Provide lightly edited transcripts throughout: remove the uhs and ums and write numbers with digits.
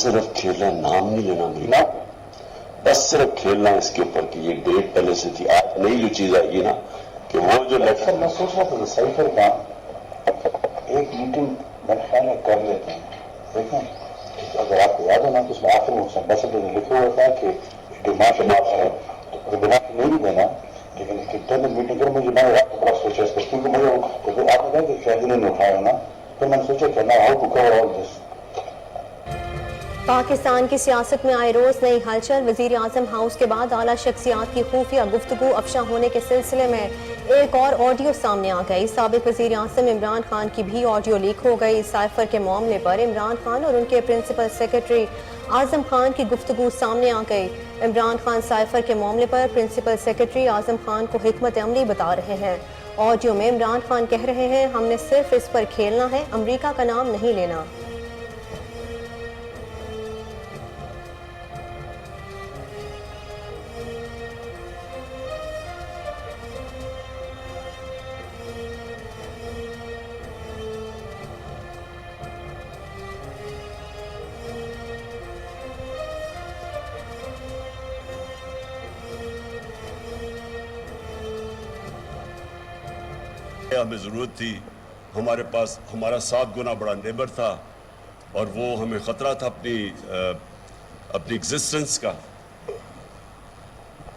صرف کھیلنا، نام نہیں لینا میرا، بس صرف کھیلنا اس کے اوپر کہ یہ ڈیٹ پہلے سے تھی. آج نئی جو چیز آئی ہے نا کہ وہ جو لیکچر میں سوچ رہا تھا سائفر کا ایک میٹنگ میرے خیال میں کر لیتے ہیں. دیکھیں اگر آپ کو یاد ہو نا تو اس میں آخر میں ایمبیسڈر نے لکھا ہوا تھا کہ ڈیمانڈ ہے تو بنا کے نہیں دینا، لیکن انٹرنل میٹنگ کریں. مجھے میں رات کو بڑا سوچا اس پر، کیونکہ مجھے آپ نے کہا کہ فیصلے نے اٹھایا نا، تو میں نے سوچا کہ نا ہاؤ ٹو کور آل دس. پاکستان کی سیاست میں آئے روز نئی ہلچل. وزیر اعظم ہاؤس کے بعد اعلیٰ شخصیات کی خفیہ گفتگو افشا ہونے کے سلسلے میں ایک اور آڈیو سامنے آ گئی. سابق وزیر اعظم عمران خان کی بھی آڈیو لیک ہو گئی. سائفر کے معاملے پر عمران خان اور ان کے پرنسپل سیکرٹری اعظم خان کی گفتگو سامنے آ گئی. عمران خان سائفر کے معاملے پر پرنسپل سیکرٹری اعظم خان کو حکمت عملی بتا رہے ہیں. آڈیو میں عمران خان کہہ رہے ہیں ہم نے صرف اس پر کھیلنا ہے، امریکہ کا نام نہیں لینا. ہمیں ضرورت تھی، ہمارے پاس ہمارا 7 گنا بڑا نیبر تھا اور وہ ہمیں خطرہ تھا اپنی ایگزسٹنس کا.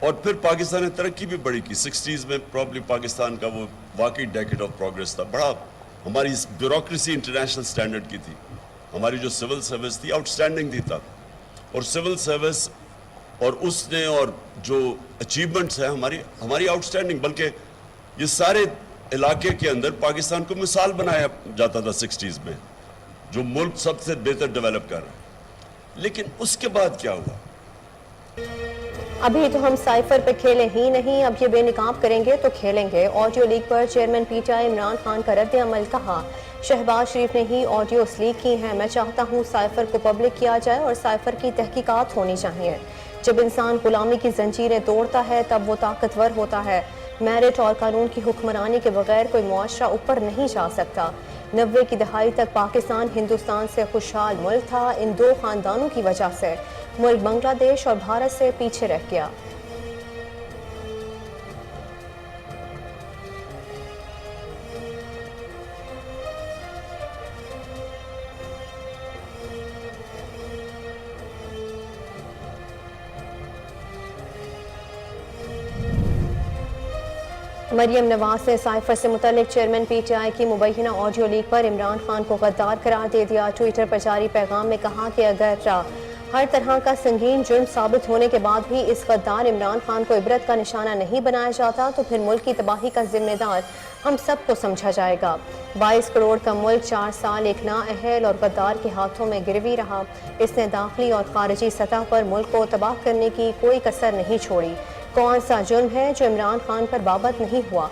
اور پھر پاکستان نے ترقی بھی بڑی کی. 60s میں پرابلی پاکستان کا وہ واقعی ڈیکیڈ آف پروگریس تھا. بڑا ہماری بیوروکریسی انٹرنیشنل سٹینڈرڈ کی تھی. ہماری جو سول سروس تھی آؤٹ اسٹینڈنگ تھی تب. اور سول سروس اور اس نے اور جو اچیومنٹس ہیں ہماری آؤٹ اسٹینڈنگ، بلکہ یہ سارے علاقے کے اندر پاکستان کو مثال بنایا جاتا تھا 60s میں، جو ملک سب سے بہتر ڈیولپ کر رہا ہے. لیکن اس کے بعد کیا ہوا؟ ابھی تو ہم سائفر پہ کھیلیں ہی نہیں، اب یہ بے نقاب کریں گے تو کھیلیں گے. آڈیو لیک پر chairman P T I Imran Khan کا رد عمل. کہا شہباز شریف نے ہی آڈیوز لیک کی ہیں. میں چاہتا ہوں سائفر کو پبلک کیا جائے اور سائفر کی تحقیقات ہونی چاہیے. جب انسان غلامی کی زنجیریں توڑتا ہے تب وہ طاقتور ہوتا ہے. میرٹ اور قانون کی حکمرانی کے بغیر کوئی معاشرہ اوپر نہیں جا سکتا. 90 کی دہائی تک پاکستان ہندوستان سے خوشحال ملک تھا. ان 2 خاندانوں کی وجہ سے ملک بنگلہ دیش اور بھارت سے پیچھے رہ گیا. مریم نواز نے سائفر سے متعلق چیئرمین پی ٹی آئی کی مبینہ آڈیو لیک پر عمران خان کو غدار قرار دے دیا. ٹویٹر پر جاری پیغام میں کہا کہ اگر ہر طرح کا سنگین جرم ثابت ہونے کے بعد بھی اس غدار عمران خان کو عبرت کا نشانہ نہیں بنایا جاتا تو پھر ملک کی تباہی کا ذمہ دار ہم سب کو سمجھا جائے گا. 22 کروڑ کا ملک 4 سال ایک نااہل اور غدار کے ہاتھوں میں گروی رہا. اس نے داخلی اور خارجی سطح پر ملک کو تباہ کرنے کی کوئی کسر نہیں چھوڑی. کون سا جرم ہے جو عمران خان پر بابت نہیں ہوا؟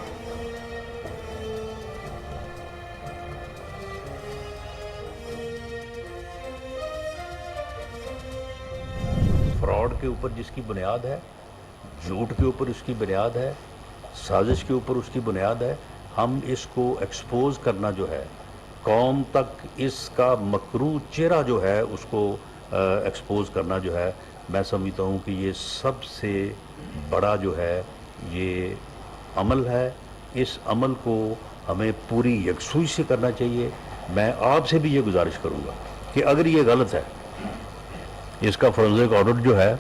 فراڈ کے اوپر جس کی بنیاد ہے، جھوٹ کے اوپر اس کی بنیاد ہے، سازش کے اوپر اس کی بنیاد ہے. ہم اس کو ایکسپوز کرنا جو ہے، قوم تک اس کا مکروہ چہرہ جو ہے اس کو ایکسپوز کرنا جو ہے، میں سمجھتا ہوں کہ یہ سب سے بڑا جو ہے یہ عمل ہے. اس عمل کو ہمیں پوری یکسوئی سے کرنا چاہیے. میں آپ سے بھی یہ گزارش کروں گا کہ اگر یہ غلط ہے، اس کا فورنزک آڈٹ جو ہے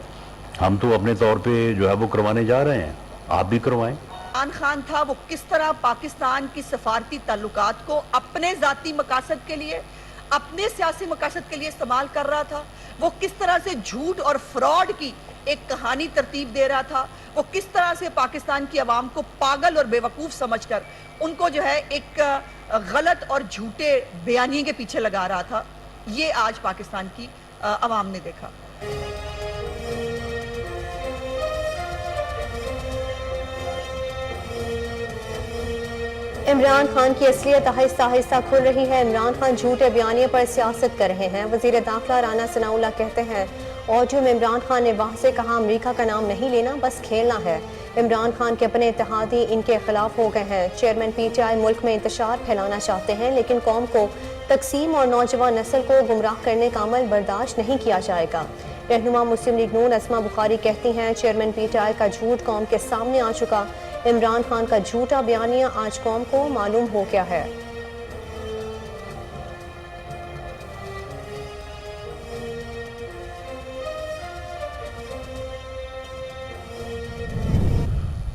ہم تو اپنے طور پہ جو ہے وہ کروانے جا رہے ہیں، آپ بھی کروائیں. عمران خان تھا وہ کس طرح پاکستان کی سفارتی تعلقات کو اپنے ذاتی مقاصد کے لیے، اپنے سیاسی مقاصد کے لیے استعمال کر رہا تھا. وہ کس طرح سے جھوٹ اور فراڈ کی ایک کہانی ترتیب دے رہا تھا. وہ کس طرح سے پاکستان کی عوام کو پاگل اور بے وقوف سمجھ کر ان کو جو ہے ایک غلط اور جھوٹے بیانیے کے پیچھے لگا رہا تھا. یہ آج پاکستان کی عوام نے دیکھا. عمران خان کی اصلیت آہستہ آہستہ کھل رہی ہے. عمران خان جھوٹے بیانیے پر سیاست کر رہے ہیں. وزیر داخلہ رانا ثناء اللہ کہتے ہیں آڈیو میں عمران خان نے واضح کہا امریکہ کا نام نہیں لینا، بس کھیلنا ہے. عمران خان کے اپنے اتحادی ان کے خلاف ہو گئے ہیں. چیئرمین پی ٹی آئی ملک میں انتشار پھیلانا چاہتے ہیں لیکن قوم کو تقسیم اور نوجوان نسل کو گمراہ کرنے کا عمل برداشت نہیں کیا جائے گا۔ رہنما مسلم لیگ نون اسما بخاری کہتی ہیں چیئرمین پی ٹی آئی کا جھوٹ قوم کے سامنے آ چکا، عمران خان کا جھوٹا بیانیہ آج قوم کو معلوم ہو گیا ہے۔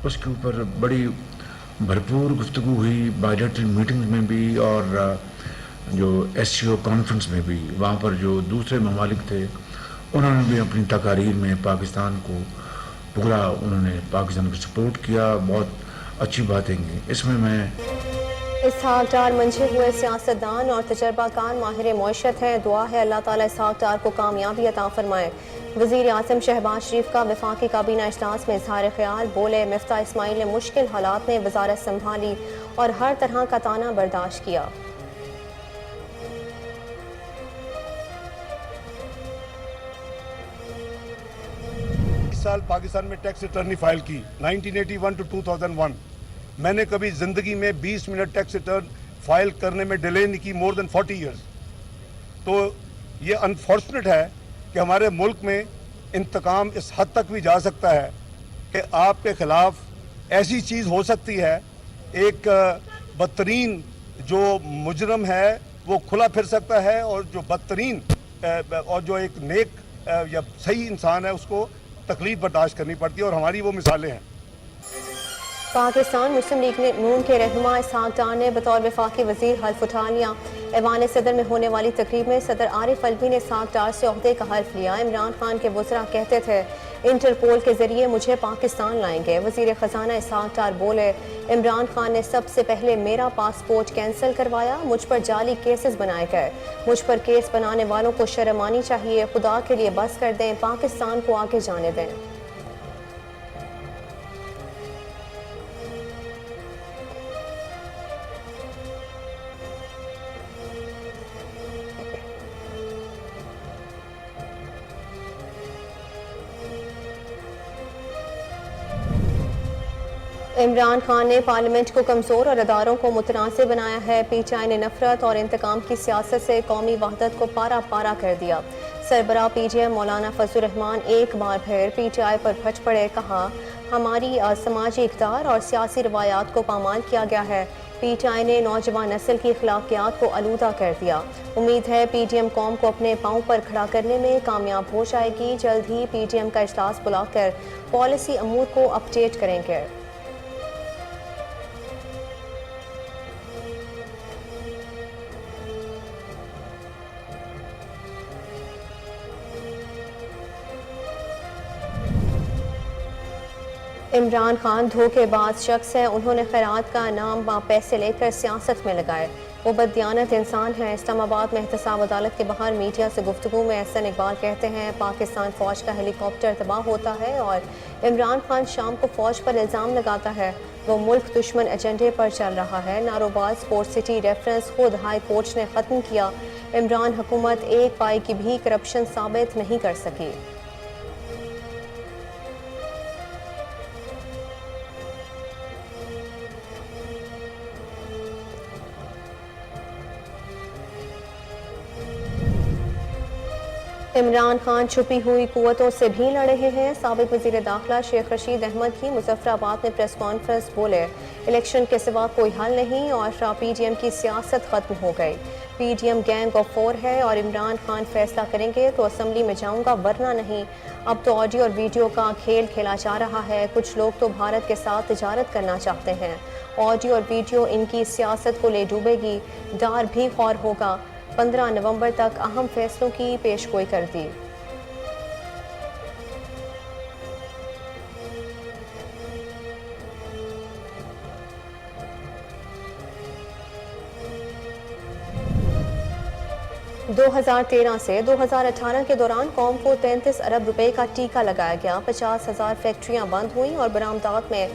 اس کے اوپر بڑی بھرپور گفتگو ہوئی بائیلیٹرل میٹنگز میں بھی اور جو ایس سی او کانفرنس میں بھی۔ وہاں پر جو دوسرے ممالک تھے انہوں نے بھی اپنی تقاریر میں پاکستان کو پورا انہوں نے پاکستان کو سپورٹ کیا، بہت اچھی باتیں کی۔ اس میں اسحاق ڈار منجھے ہوئے سیاستدان اور تجربہ کار ماہر معیشت ہیں، دعا ہے اللہ تعالیٰ اسحاق ڈار کو کامیابی عطا فرمائے۔ وزیر اعظم شہباز شریف کا وفاقی کابینہ اجلاس میں اظہار خیال، بولے مفتاح اسماعیل نے مشکل حالات میں وزارت سنبھالی اور ہر طرح کا طعنہ برداشت کیا۔ اس سال پاکستان میں ٹیکس ریٹرن فائل کی 1981 to 2001۔ میں نے کبھی زندگی میں 20 منٹ ٹیکس ریٹرن فائل کرنے میں ڈیلے نہیں کی، مور دین 40 ایئرز۔ تو یہ انفارچونیٹ ہے کہ ہمارے ملک میں انتقام اس حد تک بھی جا سکتا ہے کہ آپ کے خلاف ایسی چیز ہو سکتی ہے، ایک بدترین جو مجرم ہے وہ کھلا پھر سکتا ہے، اور جو بدترین اور جو ایک نیک یا صحیح انسان ہے اس کو تکلیف برداشت کرنی پڑتی ہے، اور ہماری وہ مثالیں ہیں۔ پاکستان مسلم لیگ نون کے رہنما اسحاق ڈار نے بطور وفاقی وزیر حلف اٹھا لیا۔ ایوان صدر میں ہونے والی تقریب میں صدر عارف علوی نے اسحاق ڈار سے عہدے کا حلف لیا۔ عمران خان کے وزراء کہتے تھے انٹرپول کے ذریعے مجھے پاکستان لائیں گے۔ وزیر خزانہ اسحاق ڈار بولے عمران خان نے سب سے پہلے میرا پاسپورٹ کینسل کروایا، مجھ پر جعلی کیسز بنائے گئے، مجھ پر کیس بنانے والوں کو شرم آنی چاہیے، خدا کے لیے بس کر دیں، پاکستان کو آگے جانے دیں۔ عمران خان نے پارلیمنٹ کو کمزور اور اداروں کو متنازع بنایا ہے۔ پی ٹی آئی نے نفرت اور انتقام کی سیاست سے قومی وحدت کو پارا پارا کر دیا۔ سربراہ پی ٹی آئی مولانا فضل الرحمان ایک بار پھر پی ٹی آئی پر پھٹ پڑے، کہا ہماری سماجی اقدار اور سیاسی روایات کو پامال کیا گیا ہے۔ پی ٹی آئی نے نوجوان نسل کی اخلاقیات کو آلودہ کر دیا۔ امید ہے پی ٹی ایم قوم کو اپنے پاؤں پر کھڑا کرنے میں کامیاب ہو جائے گی۔ جلد ہی پی ٹی ایم کا اجلاس بلا کر پالیسی امور کو اپ ڈیٹ کریں گے۔ عمران خان دھوکے باز شخص ہے، انہوں نے خیرات کا نام پیسے لے کر سیاست میں لگائے، وہ بددیانت انسان ہیں۔ اسلام آباد میں احتساب عدالت کے باہر میڈیا سے گفتگو میں احسن اقبال کہتے ہیں پاکستان فوج کا ہیلی کاپٹر تباہ ہوتا ہے اور عمران خان شام کو فوج پر الزام لگاتا ہے، وہ ملک دشمن ایجنڈے پر چل رہا ہے۔ ناروبار سپورٹ سٹی ریفرنس خود ہائی کورٹ نے ختم کیا، عمران حکومت ایک پائی کی بھی کرپشن ثابت نہیں کر سکی۔ عمران خان چھپی ہوئی قوتوں سے بھی لڑ رہے ہیں۔ سابق وزیر داخلہ شیخ رشید احمد کی مظفر آباد میں پریس کانفرنس، بولے الیکشن کے سوا کوئی حل نہیں اور پی ڈی ایم کی سیاست ختم ہو گئی، P D M gang of four ہے اور عمران خان فیصلہ کریں گے تو اسمبلی میں جاؤں گا ورنہ نہیں۔ اب تو آڈیو اور ویڈیو کا کھیل کھیلا جا رہا ہے، کچھ لوگ تو بھارت کے ساتھ تجارت کرنا چاہتے ہیں، آڈیو اور ویڈیو ان کی سیاست کو لے ڈوبے گی، ڈار بھی خور ہوگا۔ 15 نومبر تک اہم فیصلوں کی پیش گوئی کر دی۔ دو 2013 سے 2018 کے دوران قوم کو 33 ارب روپے کا ٹیکہ لگایا گیا، 50,000 فیکٹریاں بند ہوئیں اور برآمدات میں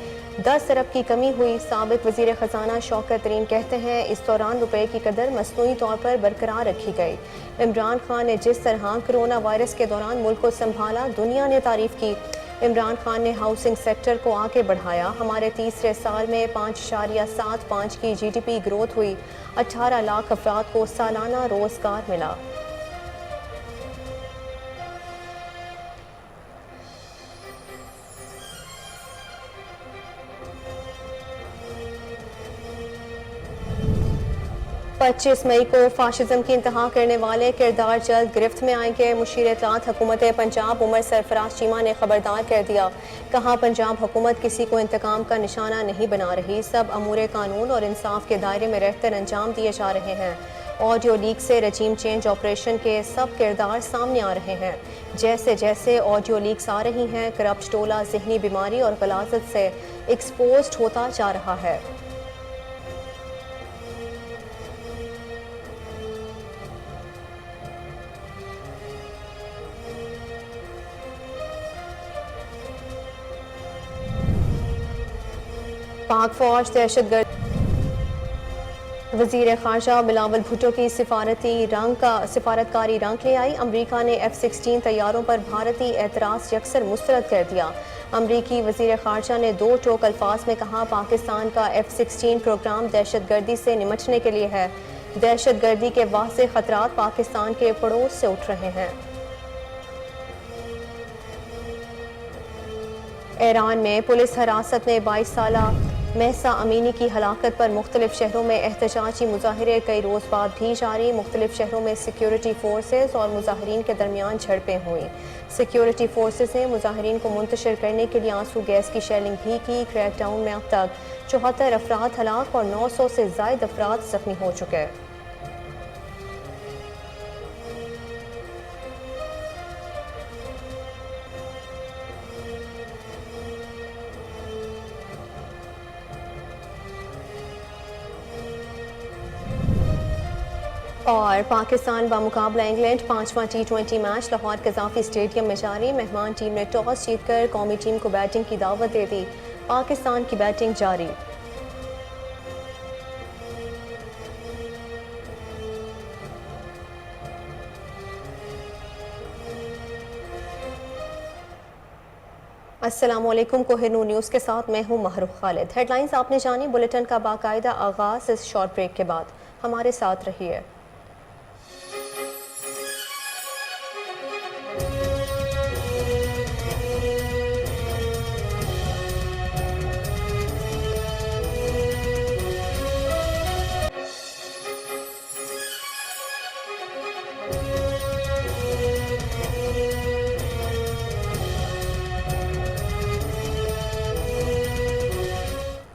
10 ارب کی کمی ہوئی۔ سابق وزیر خزانہ شوکت ترین کہتے ہیں اس دوران روپے کی قدر مصنوعی طور پر برقرار رکھی گئی۔ عمران خان نے جس طرح کرونا وائرس کے دوران ملک کو سنبھالا، دنیا نے تعریف کی۔ عمران خان نے ہاؤسنگ سیکٹر کو آگے بڑھایا. ہمارے تیسرے سال میں 5.75 کی جی ڈی پی گروتھ ہوئی. 18 لاکھ افراد کو سالانہ روزگار ملا. پچیس مئی کو فاشزم کی انتہا کرنے والے کردار جلد گرفت میں آئیں گے. مشیر اطلاعات حکومت پنجاب عمر سرفراز چیمہ نے خبردار کر دیا. کہا پنجاب حکومت کسی کو انتقام کا نشانہ نہیں بنا رہی. سب امور قانون اور انصاف کے دائرے میں رہ کر انجام دیے جا رہے ہیں. آڈیو لیک سے رجیم چینج آپریشن کے سب کردار سامنے آ رہے ہیں. جیسے جیسے آڈیو لیکس آ رہی ہیں کرپٹ ٹولہ ذہنی بیماری اور غلاظت سے ایکسپوزڈ ہوتا جا رہا ہے. پاک فوج دہشت گرد وزیر خارجہ بلاول بھٹو کی سفارتکاری رنگ لے آئی. امریکہ نے F-16 طیاروں پر بھارتی اعتراض یکسر مسترد کر دیا. امریکی وزیر خارجہ نے 2 ٹوک الفاظ میں کہا پاکستان کا F-16 پروگرام دہشت گردی سے نمٹنے کے لیے ہے. دہشت گردی کے واضح خطرات پاکستان کے پڑوس سے اٹھ رہے ہیں. ایران میں پولیس حراست میں 22 سالہ مہسا امینی کی ہلاکت پر مختلف شہروں میں احتجاجی مظاہرے کئی روز بعد بھی جاری. مختلف شہروں میں سیکیورٹی فورسز اور مظاہرین کے درمیان جھڑپیں ہوئیں. سیکیورٹی فورسز نے مظاہرین کو منتشر کرنے کے لیے آنسو گیس کی شیلنگ بھی کی. کریک ڈاؤن میں اب تک 74 افراد ہلاک اور 900 سے زائد افراد زخمی ہو چکے. اور پاکستان بمقابلہ انگلینڈ 5واں T20 match Lahore Gaddafi stadium میں جاری. مہمان ٹیم نے ٹاس جیت کر قومی ٹیم کو بیٹنگ کی دعوت دے دی. پاکستان کی بیٹنگ جاری. السلام علیکم. کوہر نور نیوز کے ساتھ میں ہوں محروف خالد. ہیڈ لائنز آپ نے جانی. بلیٹن کا باقاعدہ آغاز اس شارٹ بریک کے بعد. ہمارے ساتھ رہیے.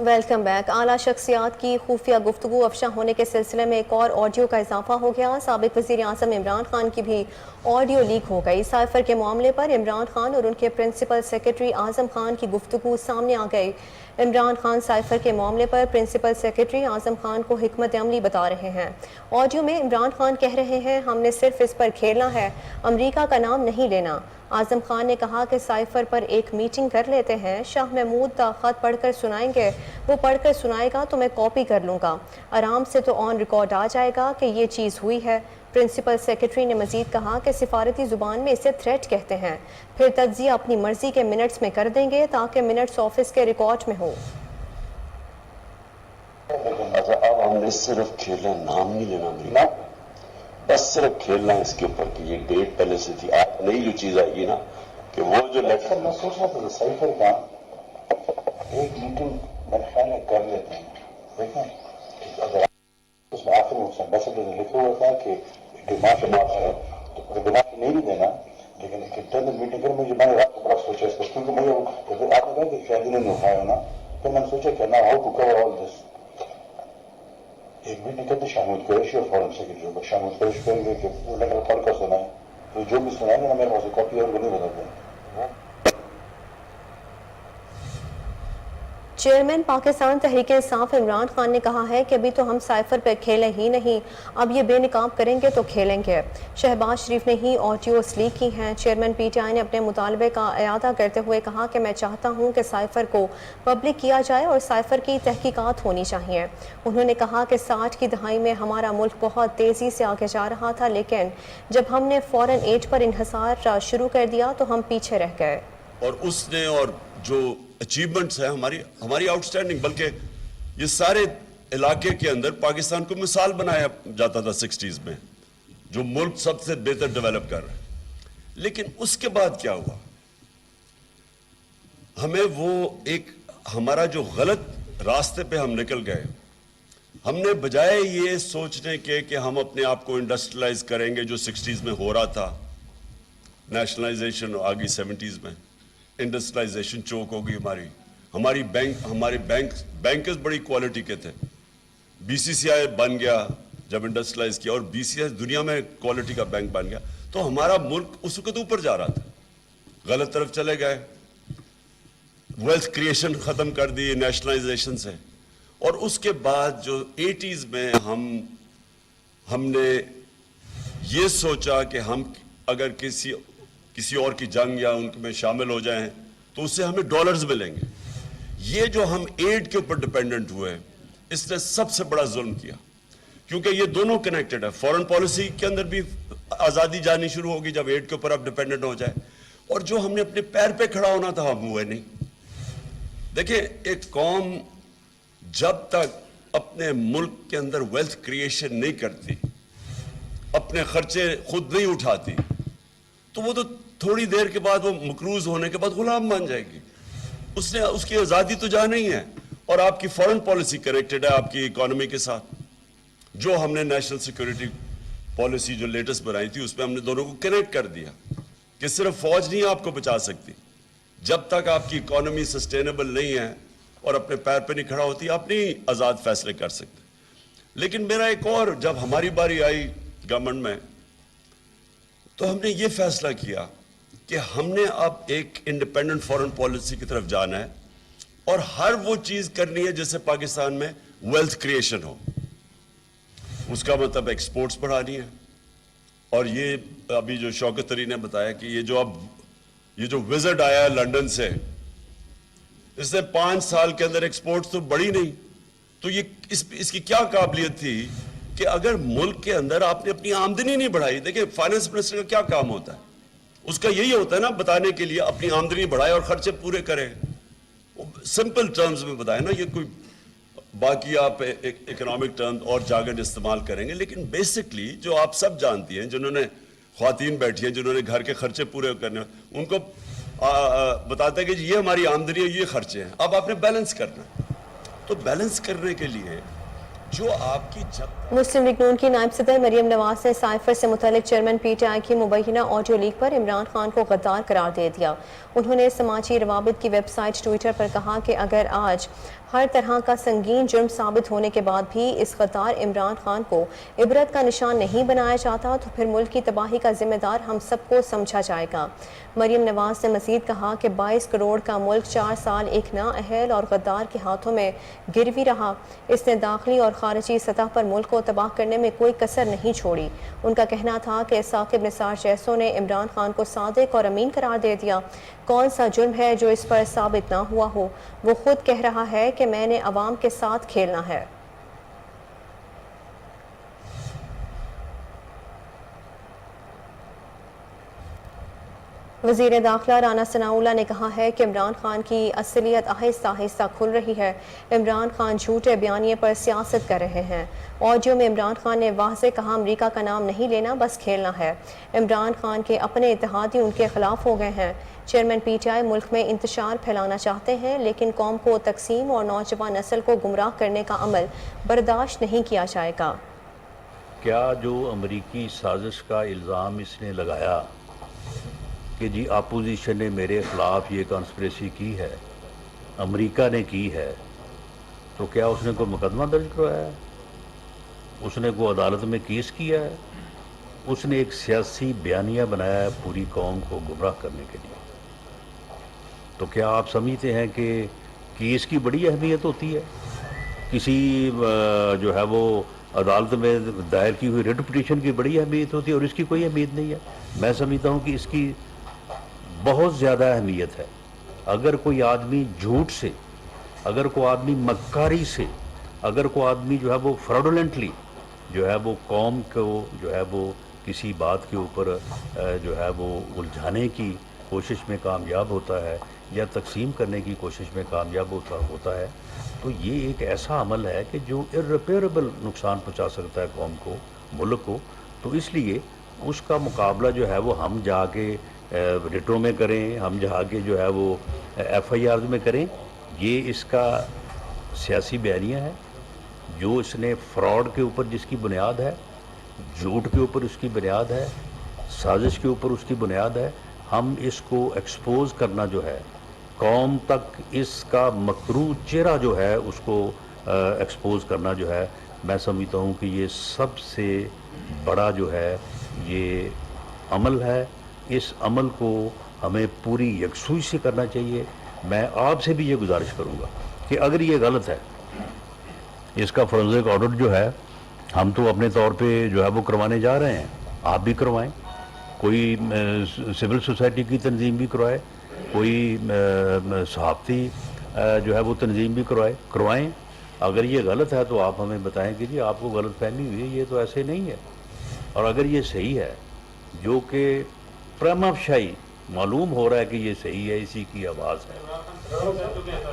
Welcome back. اعلیٰ شخصیات کی خفیہ گفتگو افشا ہونے کے سلسلے میں ایک اور آڈیو کا اضافہ ہو گیا. سابق وزیر اعظم عمران خان کی بھی آڈیو لیک ہو گئی. سائفر کے معاملے پر عمران خان اور ان کے پرنسپل سیکرٹری اعظم خان کی گفتگو سامنے آ گئی. عمران خان سائفر کے معاملے پر پرنسپل سیکرٹری اعظم خان کو حکمت عملی بتا رہے ہیں. آڈیو میں عمران خان کہہ رہے ہیں ہم نے صرف اس پر کھیلنا ہے, امریکہ کا نام نہیں لینا. اعظم خان نے کہا کہ سائفر پر ایک میٹنگ کر لیتے ہیں. شاہ محمود کا خط پڑھ کر سنائیں گے, وہ پڑھ کر سنائے گا تو میں کاپی کر لوں گا. آرام سے تو آن ریکارڈ آ جائے گا کہ یہ چیز ہوئی ہے. پرنسپل سیکرٹری نے مزید کہا کہ سفارتی زبان میں اسے تھریٹ کہتے ہیں. پھر تجزیہ اپنی مرضی کے منٹس میں کر دیں گے تاکہ منٹس آفس کے ریکارڈ میں ہو. اب ہم نے صرف کھیلنا, نام نہیں لینا امریکہ, بس صرف کھیلنا اس کے اوپر کہ یہ ڈیٹ پہلے سے تھی. آپ نئی جو چیز آئے گی نا کہ وہ جو لیٹر میں سوچ رہا تھا کہ سائفر کا ایک میٹنگ میرے خیال میں کر لیتے ہیں. دیکھیں اگر اس میں آخر میں ایمبیسڈر نے لکھا ہوا تھا کہ ڈیمانڈ ہے تو ڈیمانڈ نہیں بھی دینا, لیکن ایک انٹرنل میٹنگ کر مجھے, میں نے رات کو بڑا سوچا اس کو, کیونکہ مجھے آپ نے کہا کہ شاید انہوں نے اٹھایا ہونا, پھر میں نے سوچا کہ نا ہاؤ ٹو کور آل دس. ایک میٹنگ کرتے شامل قریشی اور فورن سیکرٹری کو شامل قریشی کریں گے کہ وہ لیٹر پڑھ کر سنائیں, تو جو بھی سنائیں گے نا میرے پاس کاپی اور نہیں بتا دیں. چیئرمین پاکستان تحریک انصاف عمران خان نے کہا ہے کہ ابھی تو ہم سائفر پر کھیلیں ہی نہیں, اب یہ بے نقاب کریں گے تو کھیلیں گے. شہباز شریف نے ہی آڈیوز لیک کی ہیں. چیئرمین پی ٹی آئی نے اپنے مطالبے کا اعادہ کرتے ہوئے کہا کہ میں چاہتا ہوں کہ سائفر کو پبلک کیا جائے اور سائفر کی تحقیقات ہونی چاہیے. انہوں نے کہا کہ 60 کی دہائی میں ہمارا ملک بہت تیزی سے آگے جا رہا تھا, لیکن جب ہم نے فورن 8 پر انحصار شروع کر دیا تو ہم پیچھے رہ گئے. اور اس نے اور جو اچیومنٹس ہیں ہماری آؤٹ اسٹینڈنگ، بلکہ یہ سارے علاقے کے اندر پاکستان کو مثال بنایا جاتا تھا 60s میں، جو ملک سب سے بہتر ڈیولپ کر رہا ہے۔ لیکن اس کے بعد کیا ہوا؟ ہمیں وہ ایک ہمارا جو غلط راستے پہ ہم نکل گئے، ہم نے بجائے یہ سوچنے کے کہ ہم اپنے آپ کو انڈسٹریلائز کریں گے جو 60s میں ہو رہا تھا، نیشنلائزیشن آ گئی 70s میں، انڈسٹریلائزیشن چوک ہو گئی ہمارے بینکرز بڑی کوالٹی کے تھے، BCCI بن گیا جب انڈسٹریلائز کیا، اور BCCI دنیا میں کوالٹی کا بینک بن گیا، تو ہمارا ملک اس وقت اوپر جا رہا تھا، غلط طرف چلے گئے، ویلتھ کریشن ختم کر دی نیشنلائزیشن سے، اور اس کے بعد جو 80s میں ہم نے یہ سوچا کہ ہم اگر کسی اور کی جنگ یا ان میں شامل ہو جائیں تو اس سے ہمیں ڈالرز ملیں گے۔ یہ جو ہم ایڈ کے اوپر ڈیپینڈنٹ ہوئے، اس نے سب سے بڑا ظلم کیا، کیونکہ یہ دونوں کنیکٹڈ ہے۔ فورن پالیسی کے اندر بھی آزادی جانی شروع ہوگی جب ایڈ کے اوپر آپ ڈیپینڈنٹ ہو جائے، اور جو ہم نے اپنے پیر پہ کھڑا ہونا تھا ہم ہوئے نہیں۔ دیکھیں، ایک قوم جب تک اپنے ملک کے اندر ویلتھ کریشن نہیں کرتی، اپنے خرچے خود نہیں اٹھاتی، تو وہ تو تھوڑی دیر کے بعد، وہ مقروض ہونے کے بعد غلام بن جائے گی۔ اس کی آزادی تو جہاں نہیں ہے، اور آپ کی فورن پالیسی کنیکٹڈ ہے آپ کی اکانومی کے ساتھ۔ جو ہم نے نیشنل سیکورٹی پالیسی جو لیٹسٹ بنائی تھی، اس میں ہم نے دونوں کو کنیکٹ کر دیا کہ صرف فوج نہیں آپ کو بچا سکتی، جب تک آپ کی اکانومی سسٹینیبل نہیں ہے اور اپنے پیر پہ نہیں کھڑا ہوتی، آپ نہیں آزاد فیصلے کر سکتے۔ لیکن میرا ایک اور، جب ہماری باری آئی گورنمنٹ میں، تو ہم نے یہ فیصلہ کیا کہ ہم نے اب ایک انڈیپینڈنٹ فورن پالیسی کی طرف جانا ہے، اور ہر وہ چیز کرنی ہے جس سے پاکستان میں ویلتھ کریشن ہو۔ اس کا مطلب ایکسپورٹس بڑھانی ہے، اور یہ ابھی جو شوکت علی نے بتایا کہ یہ جو وزٹ آیا ہے لنڈن سے، اس نے 5 سال کے اندر ایکسپورٹس تو بڑھی نہیں، تو یہ اس کی کیا قابلیت تھی کہ اگر ملک کے اندر آپ نے اپنی آمدنی نہیں بڑھائی۔ دیکھیں، فائنانس منسٹر کا کیا کام ہوتا ہے؟ اس کا یہی ہوتا ہے نا، بتانے کے لیے اپنی آمدنی بڑھائے اور خرچے پورے کرے، سمپل ٹرمز میں بتائے نا، یہ کوئی باقی آپ اکنامک ٹرم اور جاگن استعمال کریں گے، لیکن بیسکلی جو آپ سب جانتی ہیں، جنہوں نے خواتین بیٹھی ہیں، جنہوں نے گھر کے خرچے پورے کرنے، ان کو بتاتے ہیں کہ یہ ہماری آمدنی ہے، یہ خرچے ہیں، اب آپ نے بیلنس کرنا ہے۔ تو بیلنس کرنے کے لیے جو آپ کی مسلم لیگ نون کی نائب صدر مریم نواز نے سائفر سے متعلق چیئرمین PTI کی مبینہ آڈیو لیک پر عمران خان کو غدار قرار دے دیا۔ انہوں نے سماجی روابط کی ویب سائٹ ٹویٹر پر کہا کہ اگر آج ہر طرح کا سنگین جرم ثابت ہونے کے بعد بھی اس غدار عمران خان کو عبرت کا نشان نہیں بنایا جاتا تو پھر ملک کی تباہی کا ذمہ دار ہم سب کو سمجھا جائے گا۔ مریم نواز نے مزید کہا کہ 22 کروڑ کا ملک 4 سال ایک نااہل اور غدار کے ہاتھوں میں گروی رہا۔ اس نے داخلی اور خارجی سطح پر ملک کو تباہ کرنے میں کوئی کسر نہیں چھوڑی۔ ان کا کہنا تھا کہ ثاقب نثار جیسوں نے عمران خان کو صادق اور امین قرار دے دیا۔ کون سا جرم ہے جو اس پر ثابت نہ ہوا ہو؟ وہ خود کہہ رہا ہے کہ میں نے عوام کے ساتھ کھیلنا ہے۔ وزیر داخلہ رانا ثناءاللہ نے کہا ہے کہ عمران خان کی اصلیت آہستہ آہستہ کھل رہی ہے۔ عمران خان جھوٹے بیانیے پر سیاست کر رہے ہیں۔ آڈیو میں عمران خان نے واضح کہا امریکہ کا نام نہیں لینا، بس کھیلنا ہے۔ عمران خان کے اپنے اتحادی ان کے خلاف ہو گئے ہیں۔ چیئرمین PTI ملک میں انتشار پھیلانا چاہتے ہیں، لیکن قوم کو تقسیم اور نوجوان نسل کو گمراہ کرنے کا عمل برداشت نہیں کیا جائے گا۔ کیا جو امریکی سازش کا الزام اس نے لگایا کہ جی اپوزیشن نے میرے خلاف یہ کانسپریسی کی ہے، امریکہ نے کی ہے، تو کیا اس نے کوئی مقدمہ درج کروایا ہے؟ اس نے کوئی عدالت میں کیس کیا ہے؟ اس نے ایک سیاسی بیانیہ بنایا ہے پوری قوم کو گمراہ کرنے کے لیے۔ تو کیا آپ سمجھتے ہیں کہ کیس کی بڑی اہمیت ہوتی ہے؟ کسی جو ہے وہ عدالت میں دائر کی ہوئی ریٹ پٹیشن کی بڑی اہمیت ہوتی ہے، اور اس کی کوئی اہمیت نہیں ہے؟ میں سمجھتا ہوں کہ اس کی بہت زیادہ اہمیت ہے۔ اگر کوئی آدمی جھوٹ سے، اگر کوئی آدمی مکاری سے، اگر کوئی آدمی جو ہے وہ فراڈولنٹلی جو ہے وہ قوم کو جو ہے وہ کسی بات کے اوپر جو ہے وہ الجھانے کی کوشش میں کامیاب ہوتا ہے یا تقسیم کرنے کی کوشش میں کامیاب ہوتا ہے تو یہ ایک ایسا عمل ہے کہ جو irreparable نقصان پہنچا سکتا ہے قوم کو، ملک کو. تو اس لیے اس کا مقابلہ جو ہے وہ ہم جا کے ریٹوں میں کریں، ہم جا کے جو ہے وہ ایف آئی آرز میں کریں. یہ اس کا سیاسی بیانیہ ہے جو اس نے فراڈ کے اوپر جس کی بنیاد ہے، جھوٹ کے اوپر اس کی بنیاد ہے، سازش کے اوپر اس کی بنیاد ہے. ہم اس کو ایکسپوز کرنا جو ہے، قوم تک اس کا مکروہ چہرہ جو ہے اس کو ایکسپوز کرنا جو ہے، میں سمجھتا ہوں کہ یہ سب سے بڑا جو ہے یہ عمل ہے. اس عمل کو ہمیں پوری یکسوئی سے کرنا چاہیے. میں آپ سے بھی یہ گزارش کروں گا کہ اگر یہ غلط ہے، اس کا فورنزک آڈٹ جو ہے ہم تو اپنے طور پہ جو ہے وہ کروانے جا رہے ہیں، آپ بھی کروائیں، کوئی سول سوسائٹی کی تنظیم بھی کروائے، کوئی صحافتی جو ہے وہ تنظیم بھی کروائیں. اگر یہ غلط ہے تو آپ ہمیں بتائیں کہ جی آپ کو غلط فہمی ہوئی ہے، یہ تو ایسے نہیں ہے. اور اگر یہ صحیح ہے، جو کہ پرما فشائی معلوم ہو رہا ہے کہ یہ صحیح ہے، اسی کی آواز ہے.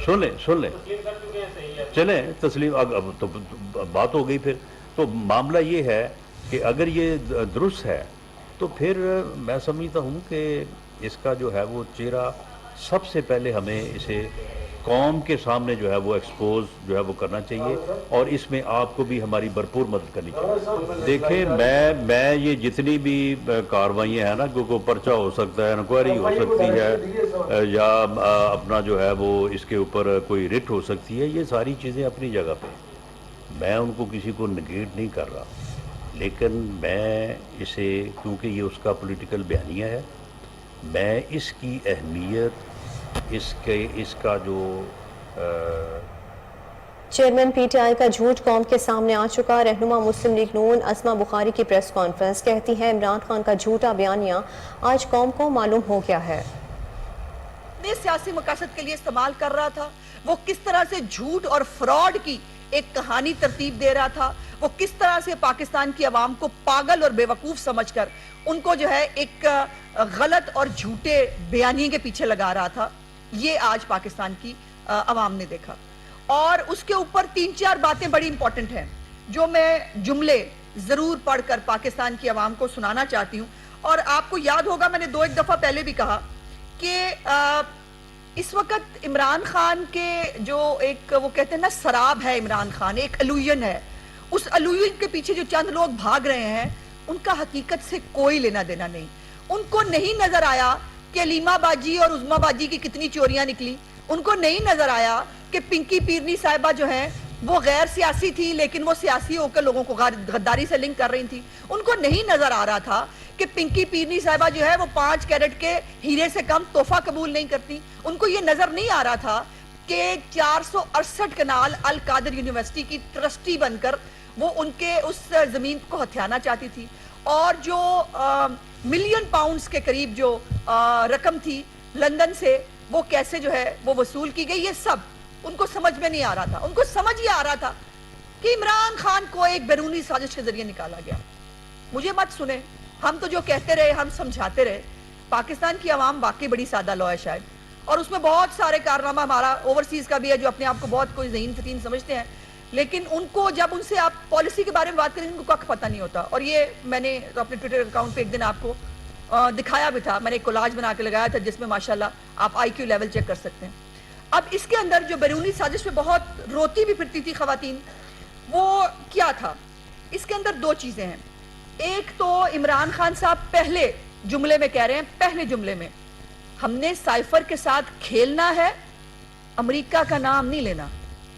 سن لیں چلیں تسلیم. اب تو بات ہو گئی. پھر تو معاملہ یہ ہے کہ اگر یہ درست ہے تو پھر میں سمجھتا ہوں کہ اس کا جو ہے وہ چہرہ سب سے پہلے ہمیں اسے قوم کے سامنے جو ہے وہ ایکسپوز جو ہے وہ کرنا چاہیے، اور اس میں آپ کو بھی ہماری بھرپور مدد کرنی چاہیے. دیکھیں میں یہ جتنی بھی کاروائیاں ہیں نا، کوئی پرچہ ہو سکتا ہے، انکوائری ہو سکتی ہے، یا اپنا جو ہے وہ اس کے اوپر کوئی رٹ ہو سکتی ہے، یہ ساری چیزیں اپنی جگہ پہ، میں ان کو کسی کو نگیٹ نہیں کر رہا. لیکن میں اسے، کیونکہ یہ اس کا پولیٹیکل بیانیہ ہے، میں اس کی اہمیت، اس کا جو چیئرمین پی ٹی آئی کا جھوٹ قوم کے سامنے آ چکا. رہنما مسلم لیگ نون اسما بخاری کی پریس کانفرنس، کہتی ہے عمران خان کا جھوٹا بیانیہ آج قوم کو معلوم ہو گیا ہے. اپنے سیاسی مقاصد کے لیے استعمال کر رہا تھا. وہ کس طرح سے جھوٹ اور فراڈ کی ایک کہانی ترتیب دے رہا تھا. وہ کس طرح سے پاکستان کی عوام کو پاگل اور بے وقوف سمجھ کر ان کو جو ہے ایک غلط اور جھوٹے بیانیے کے پیچھے لگا رہا تھا. یہ آج پاکستان کی عوام نے دیکھا. اور اس کے اوپر 3-4 باتیں بڑی امپورٹنٹ ہیں جو میں جملے ضرور پڑھ کر پاکستان کی عوام کو سنانا چاہتی ہوں. اور آپ کو یاد ہوگا میں نے 2-1 دفعہ پہلے بھی کہا کہ اس وقت عمران خان کے جو ایک وہ کہتے ہیں نا سراب ہے، عمران خان ایک الوژن ہے. اس الوژن کے پیچھے جو چند لوگ بھاگ رہے ہیں ان کا حقیقت سے کوئی لینا دینا نہیں. ان کو نہیں نظر آیا کہ علیمہ باجی اور عظمیٰ باجی کی کتنی چوریاں نکلی. ان کو نہیں نظر آیا کہ پنکی پیرنی صاحبہ جو ہیں وہ غیر سیاسی تھی لیکن وہ سیاسی ہو کر لوگوں کو غداری سے لنک کر رہی تھی. ان کو نہیں نظر آ رہا تھا کہ پنکی پیرنی صاحبہ جو ہے وہ 5 کیرٹ کے ہیرے سے کم تحفہ قبول نہیں کرتی. ان کو یہ نظر نہیں آ رہا تھا کہ 468 کنال القادر یونیورسٹی کی ٹرسٹی بن کر وہ ان کے اس زمین کو ہتھیانا چاہتی تھی. اور جو ملین پاؤنڈز کے قریب جو رقم تھی لندن سے وہ کیسے جو ہے وہ وصول کی گئی، یہ سب ان کو سمجھ میں نہیں آ رہا تھا. ان کو سمجھ یہ آ رہا تھا کہ عمران خان کو ایک بیرونی سازش کے ذریعے نکالا گیا. مجھے مت سنیں، ہم تو جو کہتے رہے ہم سمجھاتے رہے. پاکستان کی عوام واقعی بڑی سادہ لو ہے شاید، اور اس میں بہت سارے کارنامہ ہمارا اوورسیز کا بھی ہے جو اپنے آپ کو بہت کوئی ذہین فتین سمجھتے ہیں، لیکن ان کو جب ان سے آپ پالیسی کے بارے میں بات کریں ان کو کچھ پتہ نہیں ہوتا. اور یہ میں نے اپنے ٹویٹر اکاؤنٹ پہ ایک دن آپ کو دکھایا بھی تھا. میں نے ایک کولاج بنا کے لگایا تھا جس میں ماشاءاللہ آپ آئی کیو لیول چیک کر سکتے ہیں. اب اس کے اندر جو بیرونی سازش پہ بہت روتی بھی پھرتی تھی خواتین، وہ کیا تھا؟ اس کے اندر 2 چیزیں ہیں. ایک تو عمران خان صاحب پہلے جملے میں کہہ رہے ہیں، پہلے جملے میں ہم نے سائفر کے ساتھ کھیلنا ہے، امریکہ کا نام نہیں لینا.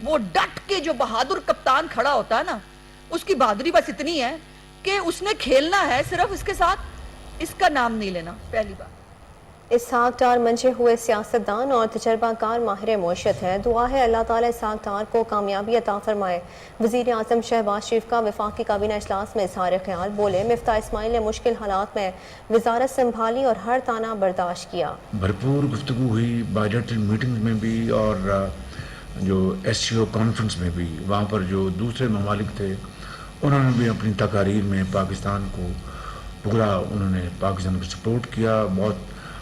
وہ ڈٹ کے جو بہادر کپتان کھڑا ہوتا ہے نا، اس کی بہادری بس اتنی ہے کہ اس نے کھیلنا ہے صرف اس کے ساتھ، اس کا نام نہیں لینا. پہلی بات. اسحاق ڈار منجے ہوئے سیاستدان اور تجربہ کار ماہر معیشت ہیں. دعا ہے اللہ تعالیٰ اسحاق ڈار کو کامیابی عطا فرمائے. وزیر اعظم شہباز شریف کا وفاقی کابینہ اجلاس میں اظہار خیال. بولے مفتاح اسماعیل نے مشکل حالات میں وزارت سنبھالی اور ہر طعنہ برداشت کیا. بھرپور گفتگو ہوئی بائیلیٹرل میٹنگ میں بھی اور جو ایس سی او کانفرنس میں بھی. وہاں پر جو دوسرے ممالک تھے انہوں نے بھی اپنی تقاریر میں پاکستان کو پورا، انہوں نے پاکستان کو سپورٹ کیا. بہت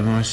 MOS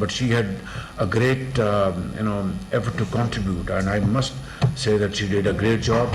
but she had a great effort to contribute, and I must say that she did a great job.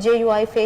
JUIF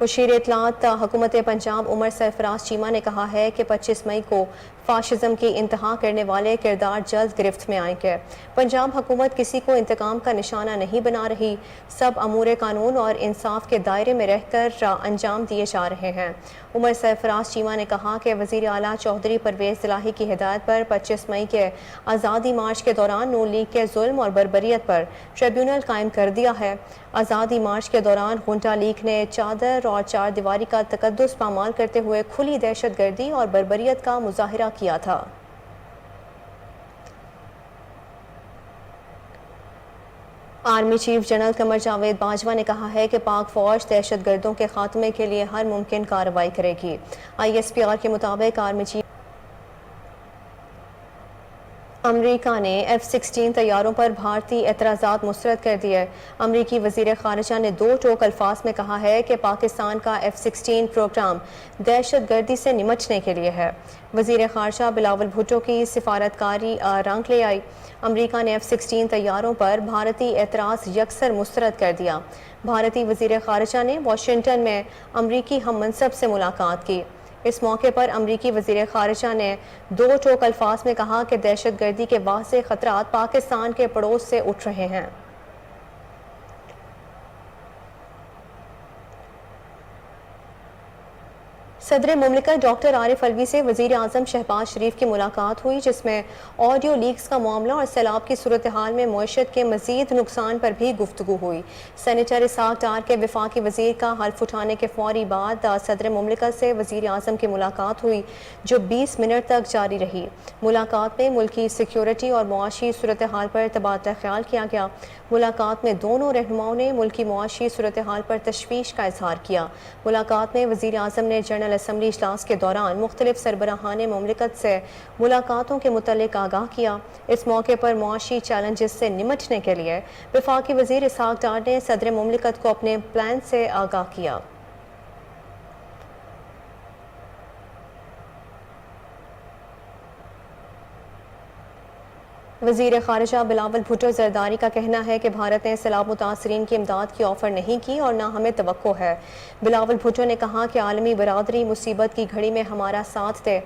مشیر اطلاعات حکومت پنجاب عمر سرفراز چیمہ نے کہا ہے کہ 25 مئی کو فاشزم کی انتہا کرنے والے کردار جلد گرفت میں آئیں گے۔ پنجاب حکومت کسی کو انتقام کا نشانہ نہیں بنا رہی، سب امور قانون اور انصاف کے دائرے میں رہ کر انجام دیے جا رہے ہیں۔ عمر سرفراز چیمہ نے کہا کہ وزیر اعلیٰ چودھری پرویز الہی کی ہدایت پر 25 مئی کے آزادی مارچ کے دوران نون لیگ کے ظلم اور بربریت پر ٹریبیونل قائم کر دیا ہے۔ آزادی مارچ کے دوران خونٹا لیگ نے چادر اور چار دیواری کا تقدس پامال کرتے ہوئے کھلی دہشت گردی اور بربریت کا مظاہرہ کیا تھا۔ Army chief general Qamar Javed Bajwa نے کہا ہے کہ پاک فوج دہشت گردوں کے خاتمے کے لیے ہر ممکن کارروائی کرے گی۔ ISPR کے مطابق آرمی چیف امریکہ نے F-16 طیاروں پر بھارتی اعتراضات مسترد کر دیے۔ امریکی وزیر خارجہ نے دو ٹوک الفاظ میں کہا ہے کہ پاکستان کا F-16 پروگرام دہشت گردی سے نمٹنے کے لیے ہے۔ وزیر خارجہ بلاول بھٹو کی سفارتکاری رنگ لے آئی۔ امریکہ نے F-16 طیاروں پر بھارتی اعتراض یکسر مسترد کر دیا۔ بھارتی وزیر خارجہ نے واشنگٹن میں امریکی ہم منصب سے ملاقات کی۔ اس موقع پر امریکی وزیر خارجہ نے دو ٹوک الفاظ میں کہا کہ دہشت گردی کے واضح خطرات پاکستان کے پڑوس سے اٹھ رہے ہیں۔ صدر مملکت ڈاکٹر عارف علوی سے وزیر اعظم شہباز شریف کی ملاقات ہوئی، جس میں آڈیو لیکس کا معاملہ اور سیلاب کی صورتحال میں معیشت کے مزید نقصان پر بھی گفتگو ہوئی۔ سینیٹر اسحاق ڈار کے وفاقی وزیر کا حلف اٹھانے کے فوری بعد صدر مملکت سے وزیر اعظم کی ملاقات ہوئی، جو 20 منٹ تک جاری رہی۔ ملاقات میں ملکی سیکیورٹی اور معاشی صورتحال پر تبادلہ خیال کیا گیا۔ ملاقات میں دونوں رہنماؤں نے ملکی معاشی صورتحال پر تشویش کا اظہار کیا۔ ملاقات میں وزیر اعظم نے جنرل اسمبلی اجلاس کے دوران مختلف سربراہان مملکت سے ملاقاتوں کے متعلق آگاہ کیا۔ اس موقع پر معاشی چیلنجز سے نمٹنے کے لیے وفاقی وزیر اسحاق ڈار نے صدر مملکت کو اپنے پلان سے آگاہ کیا۔ وزیر خارجہ بلاول بھٹو زرداری کا کہنا ہے کہ بھارت نے سیلاب متاثرین کی امداد کی آفر نہیں کی اور نہ ہمیں توقع ہے۔ بلاول بھٹو نے کہا کہ عالمی برادری مصیبت کی گھڑی میں ہمارا ساتھ دے،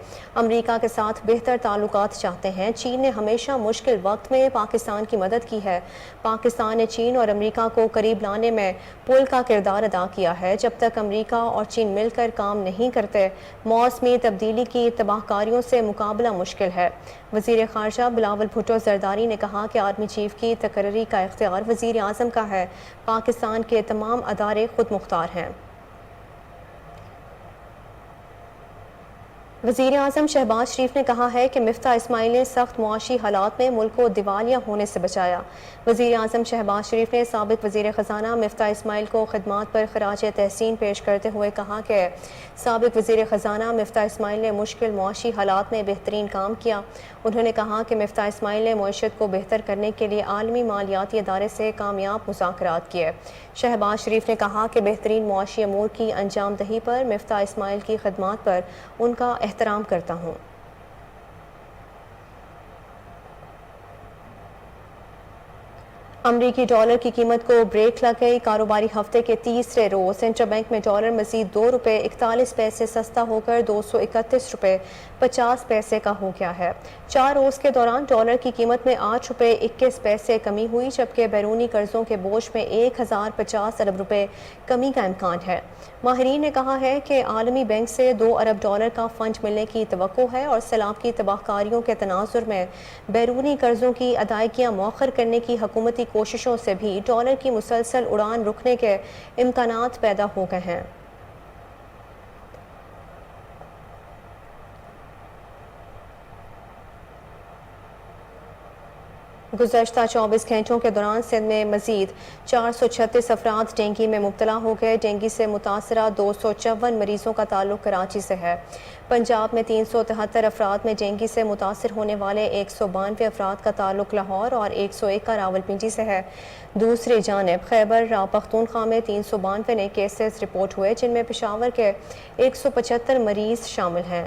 امریکہ کے ساتھ بہتر تعلقات چاہتے ہیں۔ چین نے ہمیشہ مشکل وقت میں پاکستان کی مدد کی ہے۔ پاکستان نے چین اور امریکہ کو قریب لانے میں پل کا کردار ادا کیا ہے۔ جب تک امریکہ اور چین مل کر کام نہیں کرتے، موسمی تبدیلی کی تباہ کاریوں سے مقابلہ مشکل ہے۔ وزیر خارجہ بلاول بھٹو زرداری نے کہا کہ آرمی چیف کی تقرری کا اختیار وزیر اعظم کا ہے۔ پاکستان کے تمام ادارے خود مختار ہیں۔ وزیر اعظم شہباز شریف نے کہا ہے کہ مفتاح اسماعیل نے سخت معاشی حالات میں ملک کو دیوالیہ ہونے سے بچایا۔ وزیر اعظم شہباز شریف نے سابق وزیر خزانہ مفتاح اسماعیل کو خدمات پر خراج تحسین پیش کرتے ہوئے کہا کہ سابق وزیر خزانہ مفتاح اسماعیل نے مشکل معاشی حالات میں بہترین کام کیا۔ انہوں نے کہا کہ مفتاح اسماعیل نے معیشت کو بہتر کرنے کے لیے عالمی مالیاتی ادارے سے کامیاب مذاکرات کیے۔ شہباز شریف نے کہا کہ بہترین معاشی امور کی انجام دہی پر مفتاح اسماعیل کی خدمات پر ان کا احترام کرتا ہوں۔ امریکی ڈالر کی قیمت کو بریک لگ گئی۔ کاروباری ہفتے کے تیسرے روز انٹر بینک میں ڈالر مزید $2.41 سستا ہو کر $231.50 کا ہو گیا ہے۔ 4 روز کے دوران ڈالر کی قیمت میں $8.21 کمی ہوئی، جبکہ بیرونی قرضوں کے بوجھ میں 1050 ارب روپے کمی کا امکان ہے۔ ماہرین نے کہا ہے کہ عالمی بینک سے $2 ارب کا فنڈ ملنے کی توقع ہے اور سیلاب کی تباہ کاریوں کے تناظر میں بیرونی قرضوں کی ادائیگیاں مؤخر کرنے کی حکومتی کوششوں سے بھی ڈالر کی مسلسل اڑان رکنے کے امکانات پیدا ہو گئے ہیں۔ گزشتہ 24 گھنٹوں کے دوران سندھ میں مزید 436 افراد ڈینگی میں مبتلا ہو گئے۔ ڈینگی سے متاثرہ 254 مریضوں کا تعلق کراچی سے ہے۔ پنجاب میں 373 افراد میں ڈینگی سے متاثر ہونے والے 192 افراد کا تعلق لاہور اور 101 کا راولپنڈی سے ہے۔ دوسری جانب خیبر پختونخوا میں 392 نئے کیسز رپورٹ ہوئے، جن میں پشاور کے 175 مریض شامل ہیں،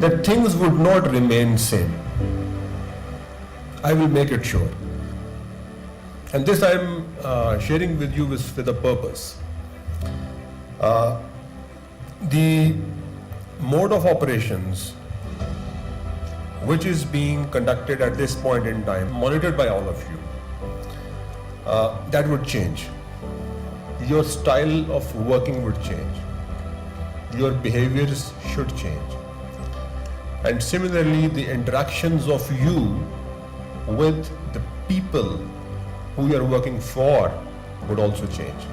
That things would not remain same. I will make it sure. And this I am sharing with you with a purpose. The mode of operations which is being conducted at this point in time, monitored by all of you, that would change. Your style of working would change. Your behaviors should change. And similarly, the interactions of you with the people who you are working for would also change.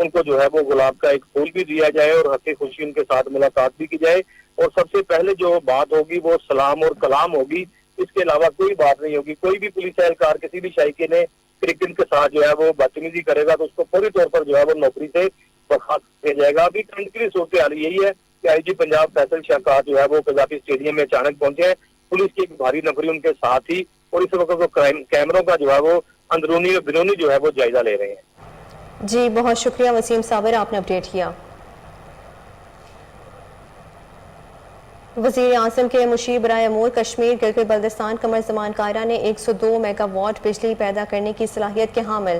ان کو جو ہے وہ گلاب کا ایک پھول بھی دیا جائے اور ہنسی خوشی ان کے ساتھ ملاقات بھی کی جائے. اور سب سے پہلے جو بات ہوگی وہ سلام اور کلام ہوگی, اس کے علاوہ کوئی بات نہیں ہوگی. کوئی بھی پولیس اہلکار کسی بھی شائقے نے کرکٹ کے ساتھ جو ہے وہ بدتمیزی کرے گا تو اس کو پوری طور پر جو ہے وہ نوکری سے برخاست کیا جائے گا. ابھی کرنٹ کی صورتحال یہی ہے کہ آئی جی پنجاب فیصل شاکار جو ہے وہ قذافی اسٹیڈیم میں اچانک پہنچے ہیں. پولیس کی ایک بھاری نفری ان کے ساتھ ہی, اور اس وقت وہ کیمروں کا جو ہے وہ اندرونی اور بیرونی جو ہے وہ جائزہ لے رہے ہیں. جی بہت شکریہ وسیم صابر, آپ نے اپڈیٹ کیا. وزیر اعظم کے مشیر برائے امور کشمیر گلگت بلتستان قمر زمان کائرہ نے 102 میگا واٹ بجلی پیدا کرنے کی صلاحیت کے حامل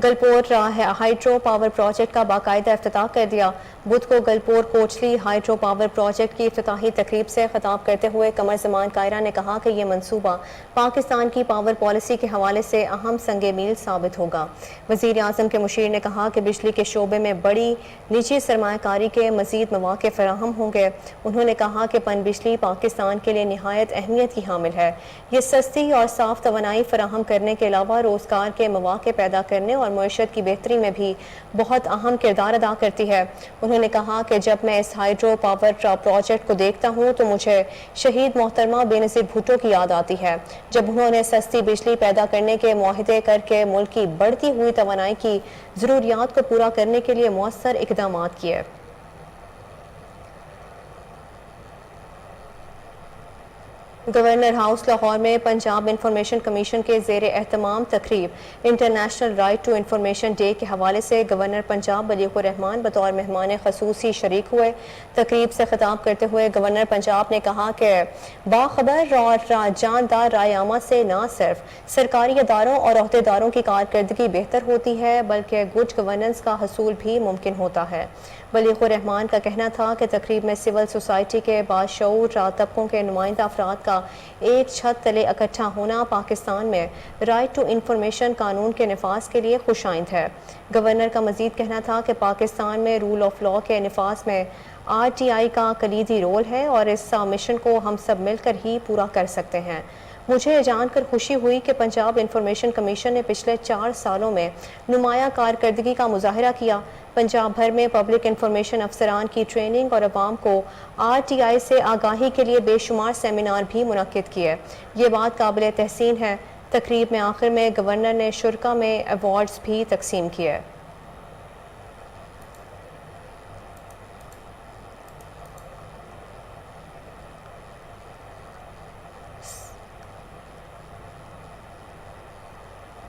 گلپور ہائیڈرو پاور پروجیکٹ کا باقاعدہ افتتاح کر دیا. بدھ کو گلپور کوچلی ہائیڈرو پاور پروجیکٹ کی افتتاحی تقریب سے خطاب کرتے ہوئے قمر زمان کائرہ نے کہا کہ یہ منصوبہ پاکستان کی پاور پالیسی کے حوالے سے اہم سنگ میل ثابت ہوگا. وزیر اعظم کے مشیر نے کہا کہ بجلی کے شعبے میں بڑی نجی سرمایہ کاری کے مزید مواقع فراہم ہوں گے. انہوں نے کہا کہ پن بجلی پاکستان کے لیے نہایت اہمیت کی حامل ہے. یہ سستی اور صاف توانائی فراہم کرنے کے علاوہ روزگار کے مواقع پیدا کرنے اور معیشت کی بہتری میں بھی بہت اہم کردار ادا کرتی ہے. انہوں نے کہا کہ جب میں اس ہائیڈرو پاور پروجیکٹ کو دیکھتا ہوں تو مجھے شہید محترمہ بے نظیر بھٹو کی یاد آتی ہے, جب انہوں نے سستی بجلی پیدا کرنے کے معاہدے کر کے ملک کی بڑھتی ہوئی توانائی کی ضروریات کو پورا کرنے کے لیے مؤثر اقدامات کیے. گورنر ہاؤس لاہور میں پنجاب انفارمیشن کمیشن کے زیر اہتمام تقریب international right to information day کے حوالے سے گورنر پنجاب بلیغ الرحمان بطور مہمان خصوصی شریک ہوئے. تقریب سے خطاب کرتے ہوئے گورنر پنجاب نے کہا کہ باخبر اور جاندار رائے عامہ سے نہ صرف سرکاری اداروں اور عہدیداروں کی کارکردگی بہتر ہوتی ہے بلکہ گڈ گورننس کا حصول بھی ممکن ہوتا ہے. بلیغ الرحمان کا کہنا تھا کہ تقریب میں سول سوسائٹی کے باشعور طبقوں کے نمائندہ افراد کا ایک چھت تلے اکٹھا ہونا پاکستان میں رائٹ ٹو انفارمیشن قانون کے نفاذ کے لیے خوش آئند ہے. گورنر کا مزید کہنا تھا کہ پاکستان میں رول آف لا کے نفاذ میں RTI کا کلیدی رول ہے اور اس مشن کو ہم سب مل کر ہی پورا کر سکتے ہیں. مجھے یہ جان کر خوشی ہوئی کہ پنجاب انفارمیشن کمیشن نے پچھلے 4 سالوں میں نمایاں کارکردگی کا مظاہرہ کیا. پنجاب بھر میں پبلک انفارمیشن افسران کی ٹریننگ اور عوام کو RTI سے آگاہی کے لیے بے شمار سیمینار بھی منعقد کیے. یہ بات قابل تحسین ہے. تقریب میں آخر میں گورنر نے شرکا میں ایوارڈز بھی تقسیم کیے.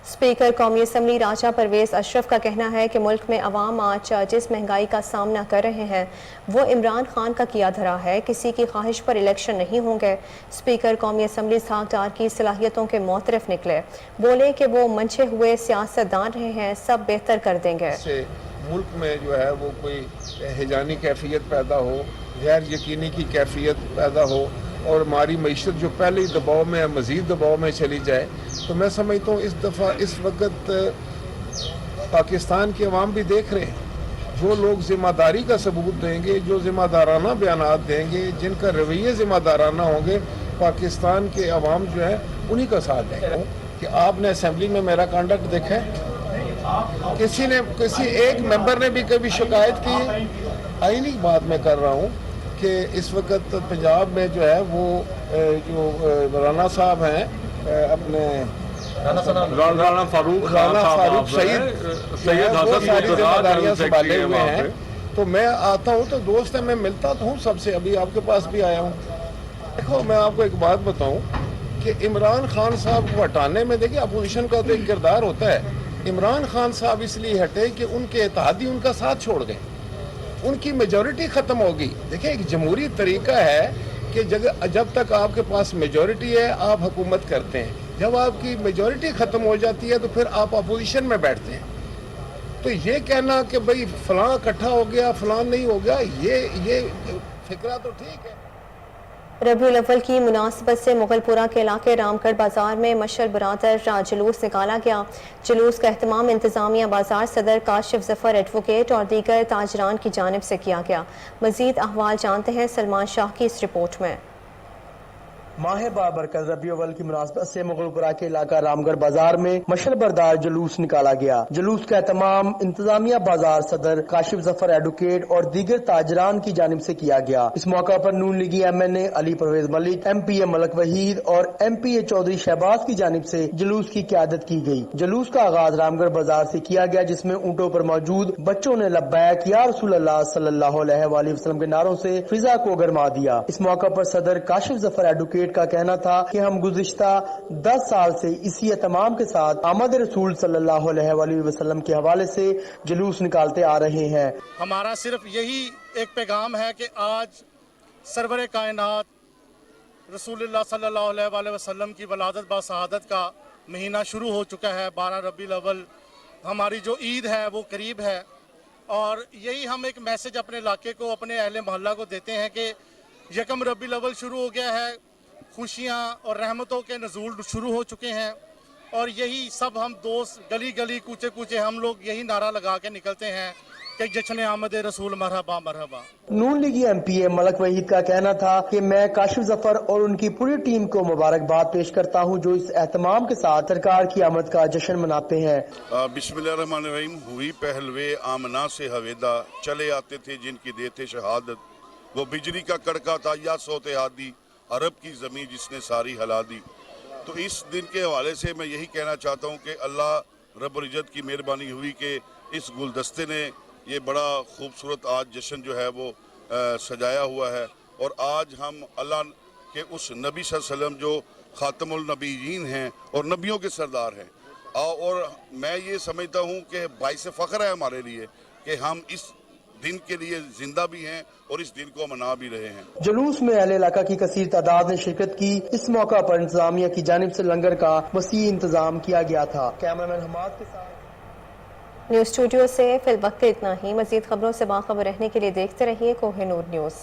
اسپیکر قومی اسمبلی راجہ پرویز اشرف کا کہنا ہے کہ ملک میں عوام آج جس مہنگائی کا سامنا کر رہے ہیں وہ عمران خان کا کیا دھرا ہے, کسی کی خواہش پر الیکشن نہیں ہوں گے. اسپیکر قومی اسمبلی اسحاق ڈار کی صلاحیتوں کے معترف نکلے, بولے کہ وہ منچے ہوئے سیاستدان رہے ہیں, سب بہتر کر دیں گے. ملک میں جو ہے وہ کوئی ہیجانی کیفیت پیدا ہو, غیر یقینی کی کیفیت پیدا ہو اور ہماری معیشت جو پہلے ہی دباؤ میں ہے مزید دباؤ میں چلی جائے, تو میں سمجھتا ہوں اس وقت پاکستان کے عوام بھی دیکھ رہے ہیں. جو لوگ ذمہ داری کا ثبوت دیں گے, جو ذمہ دارانہ بیانات دیں گے, جن کا رویے ذمہ دارانہ ہوں گے, پاکستان کے عوام جو ہے انہی کا ساتھ دیں گے. کہ آپ نے اسمبلی میں میرا کانڈکٹ دیکھا ہے, کسی ایک ممبر نے بھی کبھی شکایت کی ہے؟ آئینی بات میں کر رہا ہوں کہ اس وقت پنجاب میں جو ہے وہ جو رانا صاحب ہیں اپنے رانا فاروق سعید وہ ساری ذمہ داریاں سنبھالے ہوئے ہیں. تو میں آتا ہوں تو دوست ہے, میں ملتا تو ہوں سب سے, ابھی آپ کے پاس بھی آیا ہوں. دیکھو میں آپ کو ایک بات بتاؤں کہ عمران خان صاحب کو ہٹانے میں دیکھیں اپوزیشن کا تو ایک کردار ہوتا ہے. عمران خان صاحب اس لیے ہٹے کہ ان کے اتحادی ان کا ساتھ چھوڑ گئے, ان کی میجورٹی ختم ہوگی. دیکھیں ایک جمہوری طریقہ ہے کہ جب تک آپ کے پاس میجورٹی ہے آپ حکومت کرتے ہیں, جب آپ کی میجورٹی ختم ہو جاتی ہے تو پھر آپ اپوزیشن میں بیٹھتے ہیں. تو یہ کہنا کہ بھئی فلاں اکٹھا ہو گیا فلاں نہیں ہو گیا, یہ فکرہ تو ٹھیک ہے. ربیع الاول کی مناسبت سے مغل پورہ کے علاقے رام گڑھ بازار میں مشل برادر جلوس نکالا گیا. جلوس کا اہتمام انتظامیہ بازار صدر کاشف ظفر ایڈوکیٹ اور دیگر تاجران کی جانب سے کیا گیا. مزید احوال جانتے ہیں سلمان شاہ کی اس رپورٹ میں. ماہ بابرکت ربیع الاول کی مناسبت سے مغلپورہ کے علاقہ رام گڑھ بازار میں مشعل بردار جلوس نکالا گیا۔ جلوس کا اہتمام انتظامیہ بازار صدر کاشف ظفر ایڈوکیٹ اور دیگر تاجران کی جانب سے کیا گیا۔ اس موقع پر نون لیگی ایم این اے علی پرویز ملک، ایم پی اے ملک وحید اور ایم پی اے چودھری شہباز کی جانب سے جلوس کی قیادت کی گئی۔ جلوس کا آغاز رام گڑھ بازار سے کیا گیا، جس میں اونٹوں پر موجود بچوں نے لبیک یا رسول اللہ صلی اللہ علیہ وآلہ وسلم کے نعروں سے فضا کو گرما دیا۔ اس موقع پر صدر کاشف ظفر ایڈوکیٹ کا کہنا تھا کہ ہم گزشتہ 10 سال سے اسی اہتمام کے ساتھ آمد رسول صلی اللہ علیہ وآلہ وسلم کے حوالے سے جلوس نکالتے آ رہے ہیں۔ ہمارا صرف یہی ایک پیغام ہے کہ آج سرور کائنات رسول اللہ صلی اللہ علیہ وآلہ وسلم کی ولادت با شہادت کا مہینہ شروع ہو چکا ہے۔ 12 ربیع الاول ہماری جو عید ہے وہ قریب ہے، اور یہی ہم ایک میسج اپنے علاقے کو، اپنے اہل محلہ کو دیتے ہیں کہ یکم ربیع الاول شروع ہو گیا ہے، خوشیاں اور رحمتوں کے نزول شروع ہو چکے ہیں، اور یہی سب ہم دوست گلی گلی کوچے کوچے ہم لوگ یہی نعرہ لگا کے نکلتے ہیں کہ جشن آمد رسول مرحبا مرحبا۔ نون لیگی ایم پی اے ملک وحید کا کہنا تھا کہ میں کاشف ظفر اور ان کی پوری ٹیم کو مبارکباد پیش کرتا ہوں جو اس اہتمام کے ساتھ سرکار کی آمد کا جشن مناتے ہیں۔ بسم اللہ الرحمن الرحیم۔ ہوئی پہلوے آمنا سے ہویدا، چلے آتے تھے جن کی دیتے شہادت، وہ بجلی کا کڑکا تھا یا سوتے ہادی، عرب کی زمین جس نے ساری ہلا دی۔ تو اس دن کے حوالے سے میں یہی کہنا چاہتا ہوں کہ اللہ رب العزت کی مہربانی ہوئی کہ اس گلدستے نے یہ بڑا خوبصورت آج جشن جو ہے وہ سجایا ہوا ہے، اور آج ہم اللہ کے اس نبی صلی اللہ علیہ وسلم جو خاتم النبیین ہیں اور نبیوں کے سردار ہیں، اور میں یہ سمجھتا ہوں کہ باعث فخر ہے ہمارے لیے کہ ہم اس دن کے لیے زندہ بھی ہیں اور اس دن کو منا بھی رہے ہیں۔ جلوس میں اہل علاقہ کی کثیر تعداد نے شرکت کی۔ اس موقع پر انتظامیہ کی جانب سے لنگر کا وسیع انتظام کیا گیا تھا۔ کیمرہ مین حماد کے ساتھ نیوز اسٹوڈیو سے فی الوقت اتنا ہی۔ مزید خبروں سے باخبر رہنے کے لیے دیکھتے رہیے کوہ نور نیوز۔